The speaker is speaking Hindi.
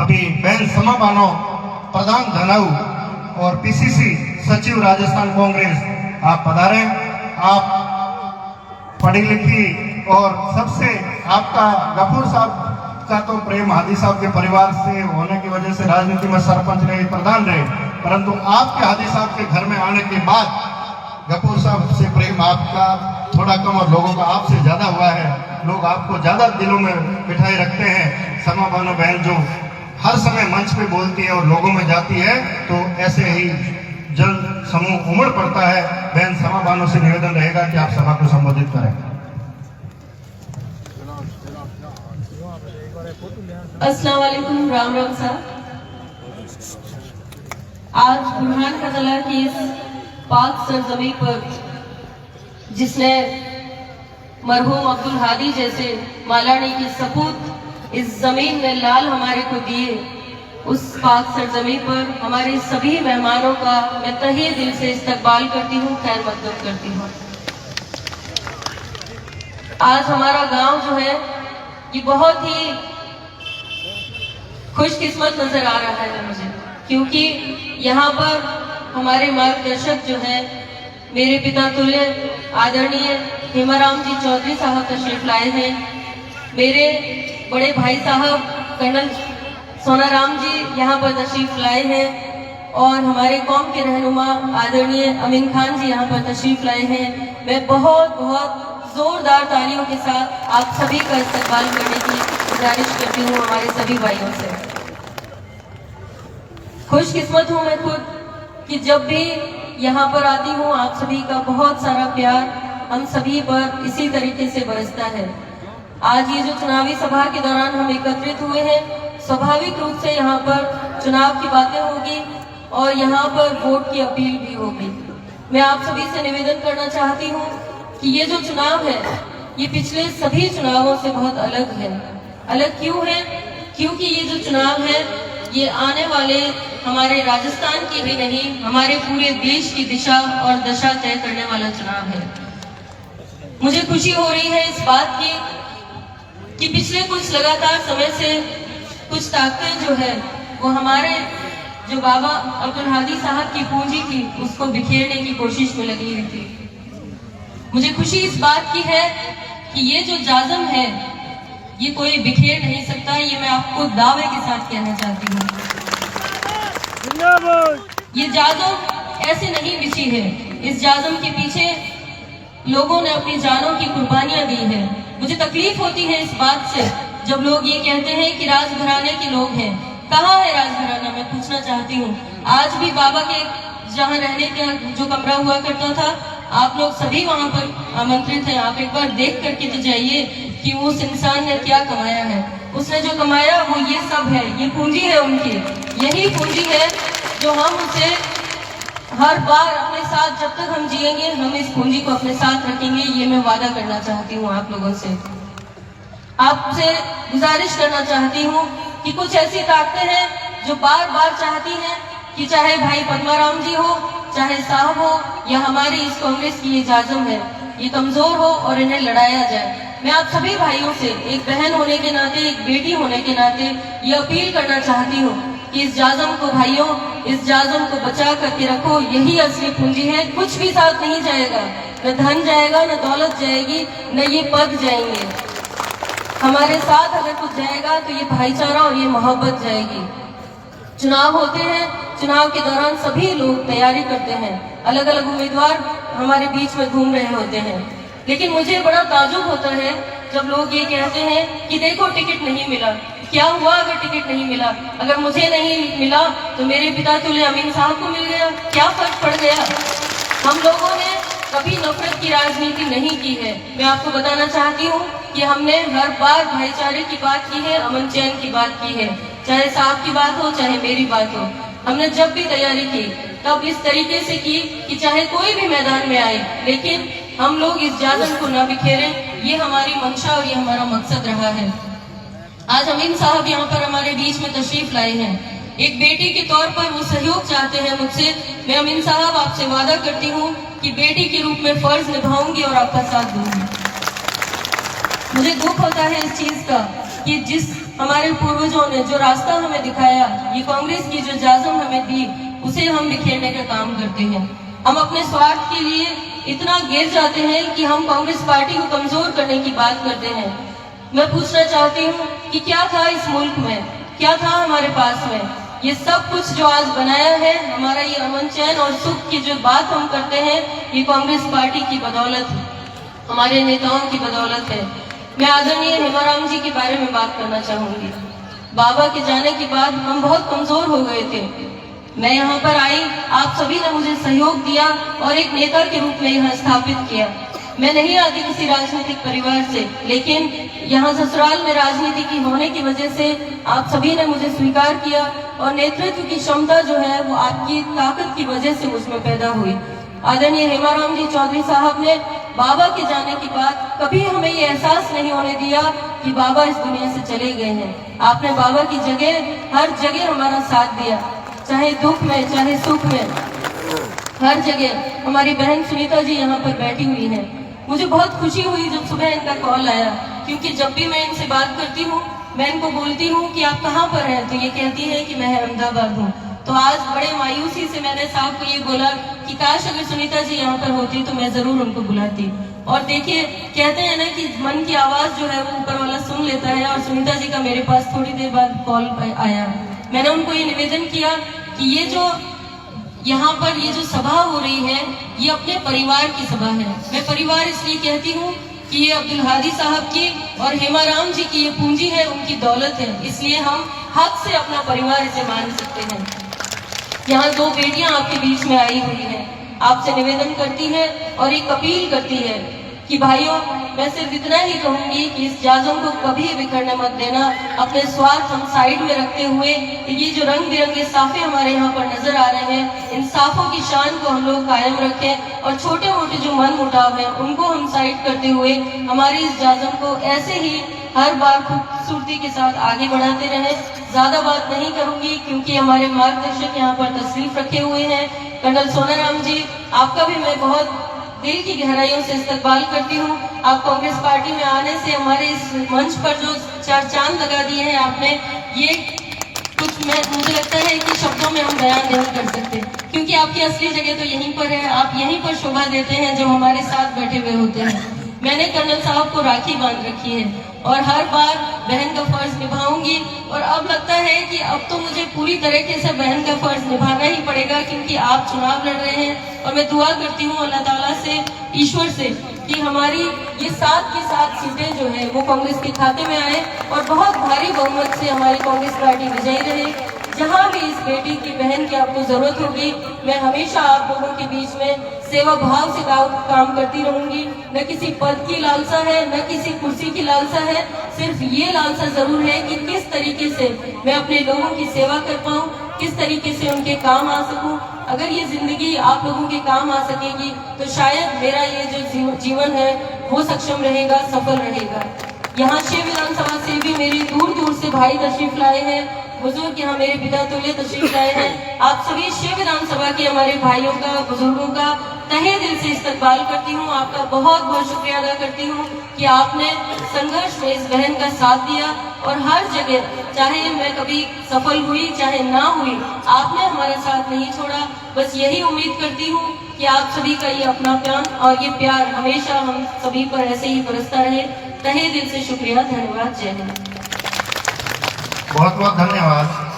अभी बहन समा बानो प्रधान धनाऊ और पीसीसी सचिव राजस्थान कांग्रेस आप पधारे। आप पढ़ी लिखी और सबसे आपका गफूर साहब का तो प्रेम हादी साहब के परिवार से होने की वजह से राजनीति में सरपंच रहे, प्रधान रहे, परंतु आपके हादी साहब के घर में आने के बाद गफूर साहब से प्रेम आपका थोड़ा कम और लोगों का आपसे ज्यादा हुआ है। लोग आपको ज्यादा दिलों में बिठाए रखते हैं। समा बानो बहन जो हर समय मंच पे बोलती है और लोगों में जाती है, तो ऐसे ही जन समूह उमड़ पड़ता है। बहन समा बानो से निवेदन रहेगा कि आप सभा को संबोधित करें। अस्सलाम वालेकुम, राम राम साहब। आज बुरहान कतला की इस पाक सरजमी पर जिसने मरहूम अब्दुल हादी जैसे मालानी के सपूत इस जमीन में लाल हमारे को दिए, उस पाक सरजमी पर हमारे सभी मेहमानों का मैं तहे दिल से इस्तकबाल करती हूँ, खैर मकदम करती हूँ। आज हमारा गांव जो है ये बहुत ही खुशकिस्मत नजर आ रहा है मुझे, क्योंकि यहाँ पर हमारे मार्गदर्शक जो है मेरे पिता तुल्य आदरणीय हेमाराम जी चौधरी साहब तशरीफ लाए हैं। मेरे बड़े भाई साहब कर्नल सोनाराम जी यहाँ पर तशरीफ लाए हैं और हमारे कौम के रहनुमा आदरणीय अमीन खान जी यहाँ पर तशरीफ लाए हैं। मैं बहुत बहुत जोरदार तालियों के साथ आप सभी का इस्तकबाल करने की गुजारिश करती हूँ हमारे सभी भाइयों से। खुशकिस्मत हूँ मैं खुद कि जब भी यहाँ पर आती हूँ आप सभी का बहुत सारा प्यार हम सभी पर इसी तरीके से बरसता है। आज ये जो चुनावी सभा के दौरान हम एकत्रित हुए हैं, स्वाभाविक रूप से यहाँ पर चुनाव की बातें होगी और यहाँ पर वोट की अपील भी होगी। मैं आप सभी से निवेदन करना चाहती हूँ कि ये जो चुनाव है ये पिछले सभी चुनावों से बहुत अलग है। अलग क्यों है? क्योंकि ये जो चुनाव है ये आने वाले हमारे राजस्थान की ही नहीं, हमारे पूरे देश की दिशा और दशा तय करने वाला चुनाव है। मुझे खुशी हो रही है इस बात की कि पिछले कुछ लगातार समय से कुछ ताकतें जो है वो हमारे जो बाबा अब्दुल हादी साहब की पूंजी थी उसको बिखेरने की कोशिश में लगी हुई थी। मुझे खुशी इस बात की है कि ये जो जाजम है ये कोई बिखेर नहीं सकता, ये मैं आपको दावे के साथ कहना चाहती हूँ। ये जाजम ऐसे नहीं बिछी है, इस जाजम के पीछे लोगों ने अपनी जानों की कुर्बानियां दी है। मुझे तकलीफ होती है इस बात से जब लोग ये कहते हैं कि राजघराने के लोग हैं। कहाँ है राजघराना? मैं पूछना चाहती हूँ। आज भी बाबा के जहाँ रहने का जो कमरा हुआ करता था, आप लोग सभी वहां पर आमंत्रित हैं। आप एक बार देख करके तो जाइए कि उस इंसान ने क्या कमाया है। उसने जो कमाया वो ये सब है, ये पूंजी है उनकी। यही पूंजी है जो हम उसे हर बार अपने साथ, जब तक हम जिएंगे हम इस पूंजी को अपने साथ रखेंगे। ये मैं वादा करना चाहती हूँ आप लोगों से। आपसे गुजारिश करना चाहती हूँ कि कुछ ऐसी ताकतें हैं जो बार बार चाहती हैं कि चाहे भाई पद्माराम जी हो, चाहे साहब हो, या हमारी इस कांग्रेस की ये जाजम है, ये कमजोर हो और इन्हें लड़ाया जाए। मैं आप सभी भाइयों से एक बहन होने के नाते, एक बेटी होने के नाते ये अपील करना चाहती हूँ कि इस जाजम को भाइयों, इस जाजम को बचा करके रखो। यही असली पूंजी है। कुछ भी साथ नहीं जाएगा, न धन जाएगा, न दौलत जाएगी, न ये पद जाएंगे। हमारे साथ अगर कुछ जाएगा तो ये भाईचारा और ये मोहब्बत जाएगी। चुनाव होते हैं, चुनाव के दौरान सभी लोग तैयारी करते हैं, अलग अलग उम्मीदवार हमारे बीच में घूम रहे होते हैं, लेकिन मुझे बड़ा ताजुब होता है जब लोग ये कहते हैं कि देखो टिकट नहीं मिला। क्या हुआ अगर टिकट नहीं मिला? अगर मुझे नहीं मिला तो मेरे पिता तुल्य अमीन साहब को मिल गया, क्या फर्क पड़ गया? हम लोगों ने कभी नफरत की राजनीति नहीं की है। मैं आपको बताना चाहती हूँ कि हमने हर बार भाईचारे की बात की है, अमन चैन की बात की है, चाहे साहब की बात हो चाहे मेरी बात हो। हमने जब भी तैयारी की तब इस तरीके से की कि चाहे कोई भी मैदान में आए, लेकिन हम लोग इस जाजम को न बिखेरें। ये हमारी मंशा और ये हमारा मकसद रहा है। आज अमीन साहब यहाँ पर हमारे बीच में तशरीफ लाए हैं। एक बेटी के तौर पर वो सहयोग चाहते हैं मुझसे। मैं अमीन साहब आपसे वादा करती हूँ कि बेटी के रूप में फर्ज निभाऊंगी और आपका साथ दूंगी। मुझे दुख होता है इस चीज का कि जिस हमारे पूर्वजों ने जो रास्ता हमें दिखाया, ये कांग्रेस की जो जाजम हमें दी, उसे हम बिखेरने का काम करते हैं। हम अपने स्वार्थ के लिए इतना गिर जाते हैं कि हम कांग्रेस पार्टी को कमजोर करने की बात करते हैं। मैं पूछना चाहती हूँ कि क्या था इस मुल्क में, क्या था हमारे पास में? ये सब कुछ जो आज बनाया है, हमारा ये अमन चैन और सुख की जो बात हम करते हैं, ये कांग्रेस पार्टी की बदौलत है, हमारे नेताओं की बदौलत है। मैं आदरणीय हेमाराम जी के बारे में बात करना चाहूंगी। बाबा के जाने के बाद हम बहुत कमजोर हो गए थे। मैं यहाँ पर आई, आप सभी ने मुझे सहयोग दिया और एक नेता के रूप में यहाँ स्थापित किया। मैं नहीं आती किसी राजनीतिक परिवार से, लेकिन यहाँ ससुराल में राजनीति की होने की वजह से आप सभी ने मुझे स्वीकार किया और नेतृत्व की क्षमता जो है वो आपकी ताकत की वजह से मुझमें पैदा हुई। आदरणीय हेमाराम जी चौधरी साहब ने बाबा के जाने के बाद कभी हमें ये एहसास नहीं होने दिया कि बाबा इस दुनिया से चले गए हैं। आपने बाबा की जगह हर जगह हमारा साथ दिया, चाहे दुख में चाहे सुख में, हर जगह। हमारी बहन सुनीता जी यहाँ पर बैठी हुई है। मुझे बहुत खुशी हुई जब सुबह इनका कॉल आया, क्योंकि जब भी मैं इनसे बात करती हूँ, मैं इनको बोलती हूँ कि आप कहाँ पर हैं, तो ये कहती है कि मैं अहमदाबाद हूँ। तो आज बड़े मायूसी से मैंने साहब को ये बोला कि काश अगर सुनीता जी यहाँ पर होती तो मैं जरूर उनको बुलाती। और देखिए, कहते हैं ना कि मन की आवाज जो है वो ऊपर वाला सुन लेता है, और सुनीता जी का मेरे पास थोड़ी देर बाद कॉल आया। मैंने उनको ये निवेदन किया कि ये जो यहाँ पर ये जो सभा हो रही है, ये अपने परिवार की सभा है। मैं परिवार इसलिए कहती हूँ कि ये अब्दुल हादी साहब की और हेमाराम जी की ये पूंजी है, उनकी दौलत है, इसलिए हम हक से अपना परिवार इसे मान सकते हैं। यहाँ दो बेटियां आपके बीच में आई हुई हैं, आपसे निवेदन करती है और एक अपील करती है कि भाइयों, मैं सिर्फ इतना ही कहूंगी कि इस जाजम को कभी बिखरने मत देना। अपने स्वार्थ हम साइड में रखते हुए ये जो रंग बिरंगे साफे हमारे यहाँ पर नजर आ रहे हैं, इन साफों की शान को हम लोग कायम रखें और छोटे मोटे जो मन मुटाव है उनको हम साइड करते हुए हमारी इस जाजम को ऐसे ही हर बार खूबसूरती के साथ आगे बढ़ाते रहे। ज्यादा बात नहीं करूंगी क्योंकि हमारे मार्गदर्शक यहाँ पर तशरीफ रखे हुए हैं। कर्नल सोनाराम जी, आपका भी मैं बहुत दिल की गहराइयों से इस्तकबाल करती हूँ। आप कांग्रेस पार्टी में आने से हमारे इस मंच पर जो चार चांद लगा दिए हैं आपने, ये कुछ मुझे लगता है कि शब्दों में हम बयान नहीं कर सकते, क्योंकि आपकी असली जगह तो यहीं पर है। आप यहीं पर शोभा देते हैं जब हमारे साथ बैठे हुए होते हैं। मैंने कर्नल साहब को राखी बांध रखी है और हर बार बहन का फर्ज निभाऊंगी, और अब लगता है कि अब तो मुझे पूरी तरीके से बहन का फर्ज निभाना ही पड़ेगा, क्योंकि आप चुनाव लड़ रहे हैं। और मैं दुआ करती हूँ अल्लाह ताला से, ईश्वर से, कि हमारी ये 7 की 7 सीटें जो है वो कांग्रेस के खाते में आए और बहुत भारी बहुमत से हमारी कांग्रेस पार्टी विजयी रहे। जहाँ भी इस बेटी की बहन की आपको जरूरत होगी, मैं हमेशा आप लोगों के बीच में सेवा भाव से काम करती रहूंगी। न किसी पद की लालसा है, न किसी कुर्सी की लालसा है, सिर्फ ये लालसा जरूर है कि किस तरीके से मैं अपने लोगों की सेवा कर पाऊँ, किस तरीके से उनके काम आ सकूं। अगर ये जिंदगी आप लोगों के काम आ सकेगी तो शायद मेरा ये जो जीवन है वो सक्षम रहेगा, सफल रहेगा। यहाँ 6 विधानसभा से भी मेरे दूर दूर से भाई तशरीफ लाए हैं, बुजुर्ग यहाँ मेरे पिता तुल्य तशरीफ लाए हैं। आप सभी 6 विधानसभा के हमारे भाइयों का, बुजुर्गों का तहे दिल से इस्तकबाल करती हूँ। आपका बहुत बहुत शुक्रिया अदा करती हूँ कि आपने संघर्ष में इस बहन का साथ दिया, और हर जगह, चाहे मैं कभी सफल हुई चाहे ना हुई, आपने हमारा साथ नहीं छोड़ा। बस यही उम्मीद करती हूँ कि आप सभी का ये अपनापन और ये प्यार हमेशा हम सभी पर ऐसे ही बरसता रहे। तहे दिल से शुक्रिया, धन्यवाद, जय हिंद। बहुत बहुत धन्यवाद।